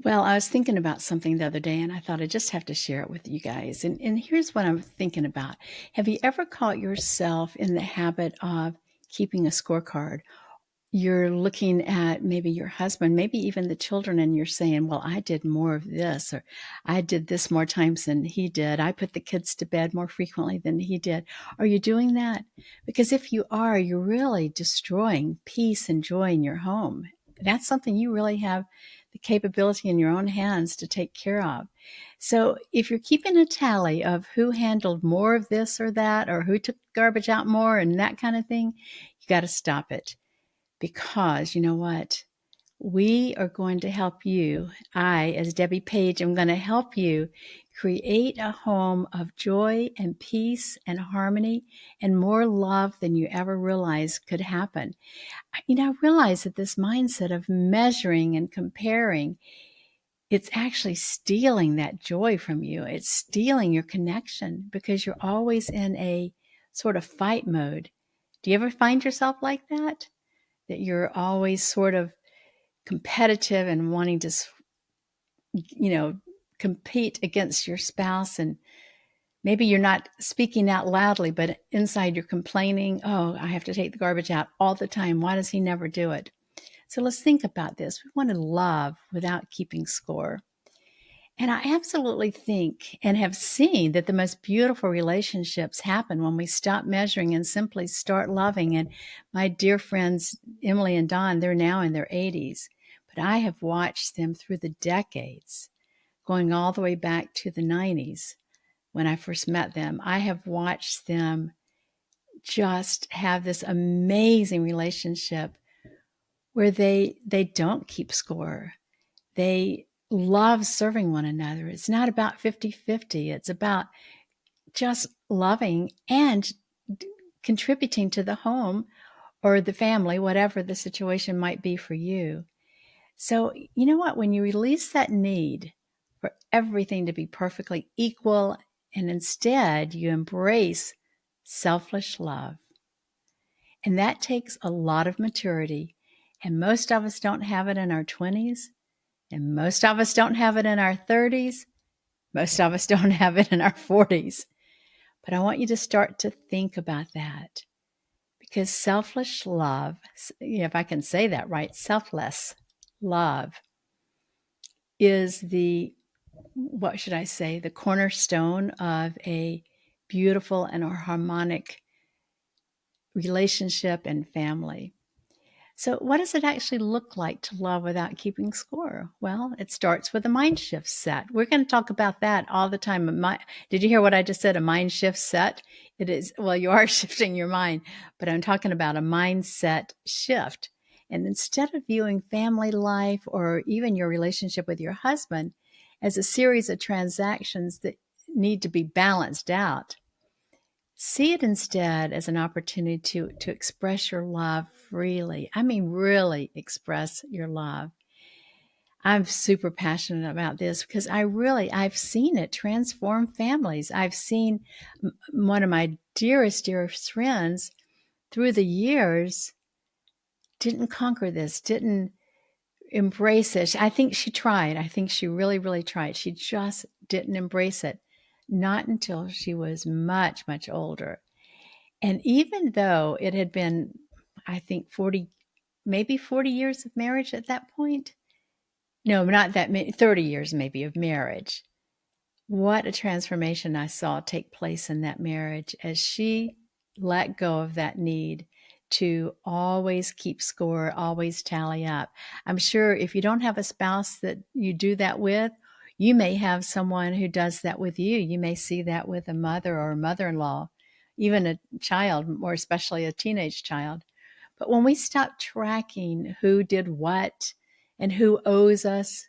Well, I was thinking about something the other day and I thought I just have to share it with you guys. And here's what I'm thinking about. Have you ever caught yourself in the habit of keeping a scorecard? You're looking at maybe your husband, maybe even the children, and you're saying, well, I did more of this, or I did this more times than he did. I put the kids to bed more frequently than he did. Are you doing that? Because if you are, you're really destroying peace and joy in your home. That's something you really have the capability in your own hands to take care of. So if you're keeping a tally of who handled more of this or that, or who took garbage out more and that kind of thing, you got to stop it. Because you know what? We are going to help you. I, as Debbie Page, am going to help you create a home of joy and peace and harmony and more love than you ever realized could happen. I realize that this mindset of measuring and comparing, it's actually stealing that joy from you. It's stealing your connection because you're always in a sort of fight mode. Do you ever find yourself like that? That you're always sort of competitive and wanting to, you know, compete against your spouse, and maybe you're not speaking out loudly, but inside you're complaining, oh, I have to take the garbage out all the time. Why does he never do it? So let's think about this. We want to love without keeping score. And I absolutely think and have seen that the most beautiful relationships happen when we stop measuring and simply start loving. And my dear friends, Emily and Don, they're now in their 80s, but I have watched them through the decades, going all the way back to the 90s when I first met them. I have watched them just have this amazing relationship where they don't keep score. They love serving one another. It's not about 50-50. It's about just loving and contributing to the home or the family, whatever the situation might be for you. So, you know what? When you release that need for everything to be perfectly equal and instead you embrace selfless love, and that takes a lot of maturity. And most of us don't have it in our 20s. And most of us don't have it in our 30s. Most of us don't have it in our 40s. But I want you to start to think about that, because selfless love, if I can say that right, selfless love is what should I say, the cornerstone of a beautiful and a harmonic relationship and family. So what does it actually look like to love without keeping score? Well, it starts with a mind shift set. We're going to talk about that all the time. Did you hear what I just said? A mind shift set? It is, well, you are shifting your mind, but I'm talking about a mindset shift. And instead of viewing family life or even your relationship with your husband as a series of transactions that need to be balanced out, see it instead as an opportunity to express your love freely. I mean, really express your love. I'm super passionate about this because I've seen it transform families. I've seen one of my dearest friends through the years didn't conquer this, didn't embrace it. I think she tried. I think she really tried. She just didn't embrace it. Not until she was much older. And even though it had been, I think, 40 years of marriage at that point. No, not that many, 30 years maybe of marriage. What a transformation I saw take place in that marriage as she let go of that need to always keep score, always tally up. I'm sure if you don't have a spouse that you do that with, you may have someone who does that with you. You may see that with a mother or a mother-in-law, even a child, more especially a teenage child. But when we stop tracking who did what and who owes us,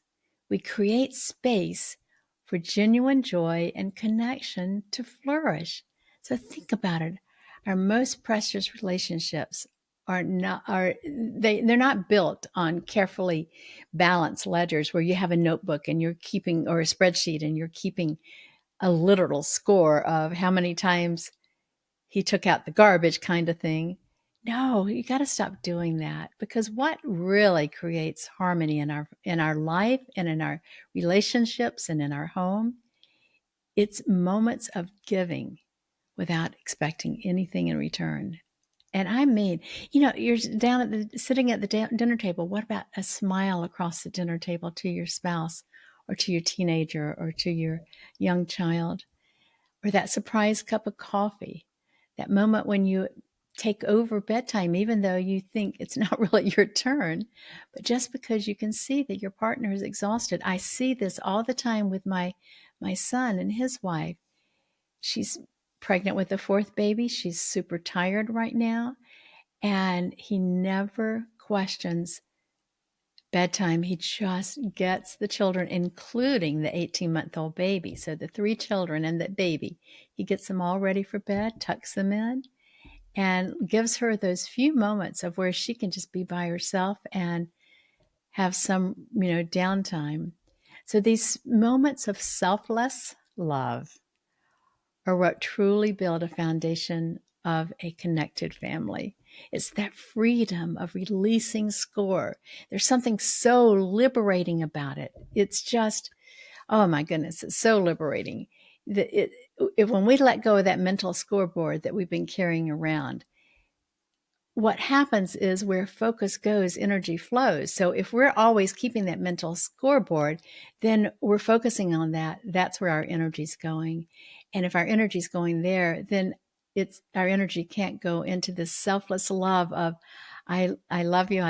we create space for genuine joy and connection to flourish. So think about it. Our most precious relationships they're not built on carefully balanced ledgers where you have a notebook and you're keeping, or a spreadsheet, and you're keeping a literal score of how many times he took out the garbage kind of thing. No, you got to stop doing that, because what really creates harmony in our life and in our relationships and in our home, it's moments of giving without expecting anything in return. And I mean, you're sitting at the dinner table. What about a smile across the dinner table to your spouse or to your teenager or to your young child? Or that surprise cup of coffee, that moment when you take over bedtime, even though you think it's not really your turn, but just because you can see that your partner is exhausted. I see this all the time with my son and his wife. She's pregnant with a fourth baby. She's super tired right now, and he never questions bedtime. He just gets the children, including the 18-month-old baby. So the three children and the baby, he gets them all ready for bed, tucks them in, and gives her those few moments of where she can just be by herself and have some, downtime. So these moments of selfless love are what truly build a foundation of a connected family. It's that freedom of releasing score. There's something so liberating about it. It's just, oh my goodness, it's so liberating. When we let go of that mental scoreboard that we've been carrying around, what happens is where focus goes, energy flows. So if we're always keeping that mental scoreboard, then we're focusing on that. That's where our energy's going. And if our energy's going there, then our energy can't go into this selfless love of, I love you,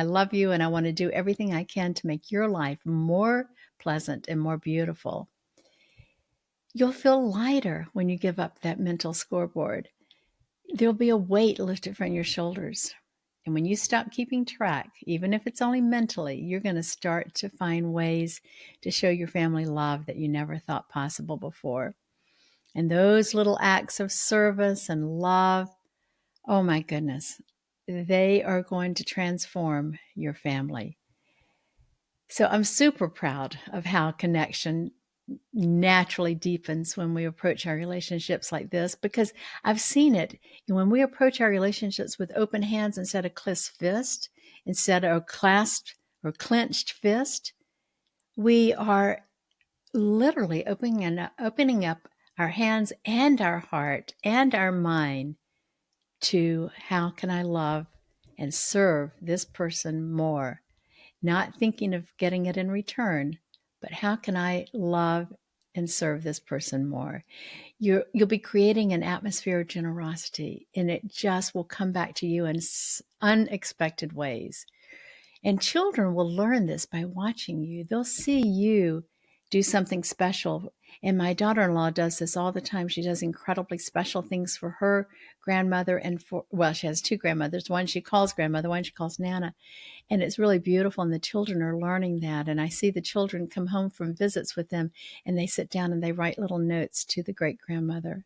and I want to do everything I can to make your life more pleasant and more beautiful. You'll feel lighter when you give up that mental scoreboard. There'll be a weight lifted from your shoulders. And when you stop keeping track, even if it's only mentally, you're going to start to find ways to show your family love that you never thought possible before. And those little acts of service and love, oh my goodness, they are going to transform your family. So I'm super proud of how connection naturally deepens when we approach our relationships like this, because I've seen it. When we approach our relationships with open hands instead of clenched fist, instead of clasped or clenched fist, we are literally opening up our hands and our heart and our mind to, how can I love and serve this person more? Not thinking of getting it in return, but how can I love and serve this person more? You'll be creating an atmosphere of generosity, and it just will come back to you in unexpected ways. And children will learn this by watching you. They'll see you do something special. And my daughter-in-law does this all the time. She does incredibly special things for her grandmother and she has two grandmothers. One she calls grandmother, one she calls Nana. And it's really beautiful. And the children are learning that. And I see the children come home from visits with them, and they sit down and they write little notes to the great grandmother.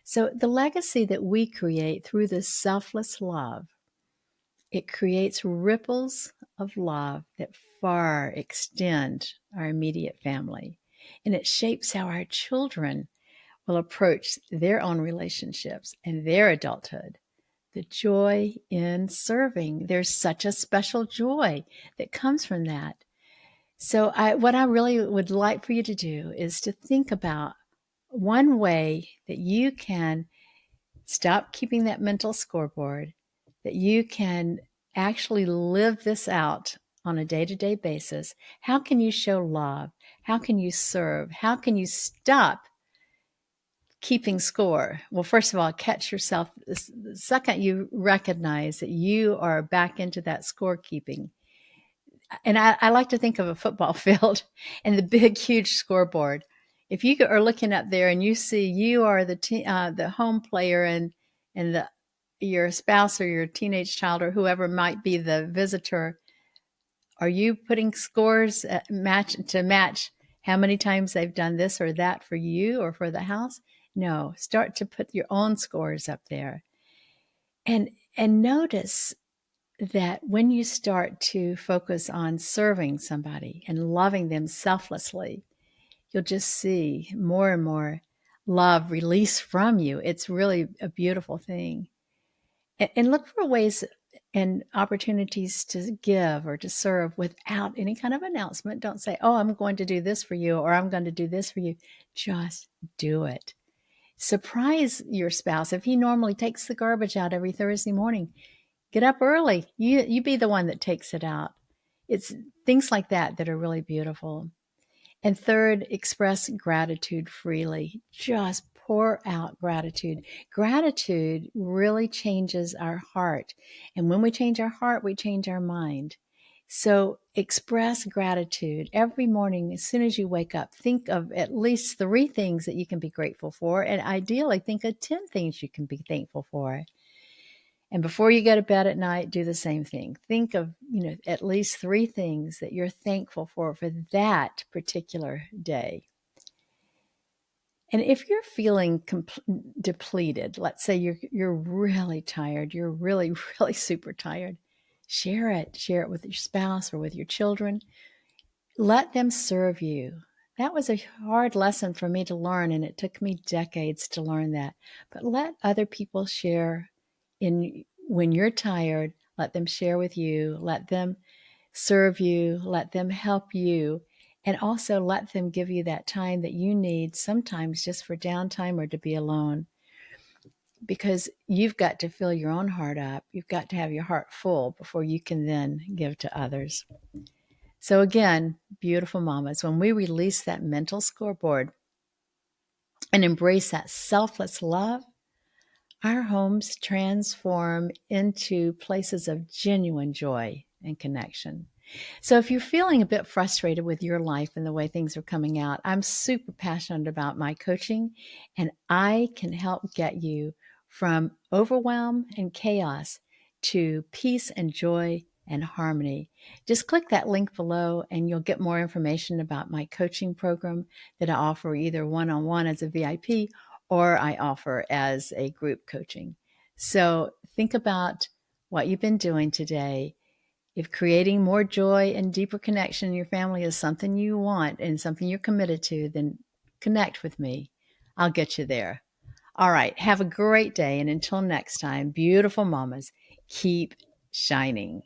So the legacy that we create through this selfless love, it creates ripples of love that far extend our immediate family. And it shapes how our children will approach their own relationships and their adulthood. The joy in serving. There's such a special joy that comes from that. So what I really would like for you to do is to think about one way that you can stop keeping that mental scoreboard, that you can actually live this out on a day-to-day basis. How can you show love? How can you serve? How can you stop keeping score? Well, first of all, catch yourself the second you recognize that you are back into that scorekeeping. And I like to think of a football field and the big, huge scoreboard. If you are looking up there and you see you are the home player, and your spouse or your teenage child or whoever might be the visitor, are you putting scores to match how many times they've done this or that for you or for the house? No, start to put your own scores up there. And notice that when you start to focus on serving somebody and loving them selflessly, you'll just see more and more love release from you. It's really a beautiful thing. And look for ways and opportunities to give or to serve without any kind of announcement. Don't say, oh, I'm going to do this for you or I'm going to do this for you. Just do it. Surprise your spouse. If he normally takes the garbage out every Thursday morning, get up early. You be the one that takes it out. It's things like that that are really beautiful. And third, express gratitude freely. Just pour out gratitude. Gratitude really changes our heart. And when we change our heart, we change our mind. So express gratitude every morning. As soon as you wake up, think of at least 3 things that you can be grateful for. And ideally, think of 10 things you can be thankful for. And before you go to bed at night, do the same thing. Think of, at least 3 things that you're thankful for that particular day. And if you're feeling depleted, let's say you're really tired, you're really, really super tired, share it. Share it with your spouse or with your children. Let them serve you. That was a hard lesson for me to learn, and it took me decades to learn that. But let other people share when you're tired. Let them share with you. Let them serve you. Let them help you. And also let them give you that time that you need sometimes just for downtime or to be alone. Because you've got to fill your own heart up. You've got to have your heart full before you can then give to others. So again, beautiful mamas, when we release that mental scoreboard and embrace that selfless love, our homes transform into places of genuine joy and connection. So if you're feeling a bit frustrated with your life and the way things are coming out, I'm super passionate about my coaching, and I can help get you from overwhelm and chaos to peace and joy and harmony. Just click that link below and you'll get more information about my coaching program that I offer either one-on-one as a VIP or I offer as a group coaching. So think about what you've been doing today. If creating more joy and deeper connection in your family is something you want and something you're committed to, then connect with me. I'll get you there. All right. Have a great day. And until next time, beautiful mamas, keep shining.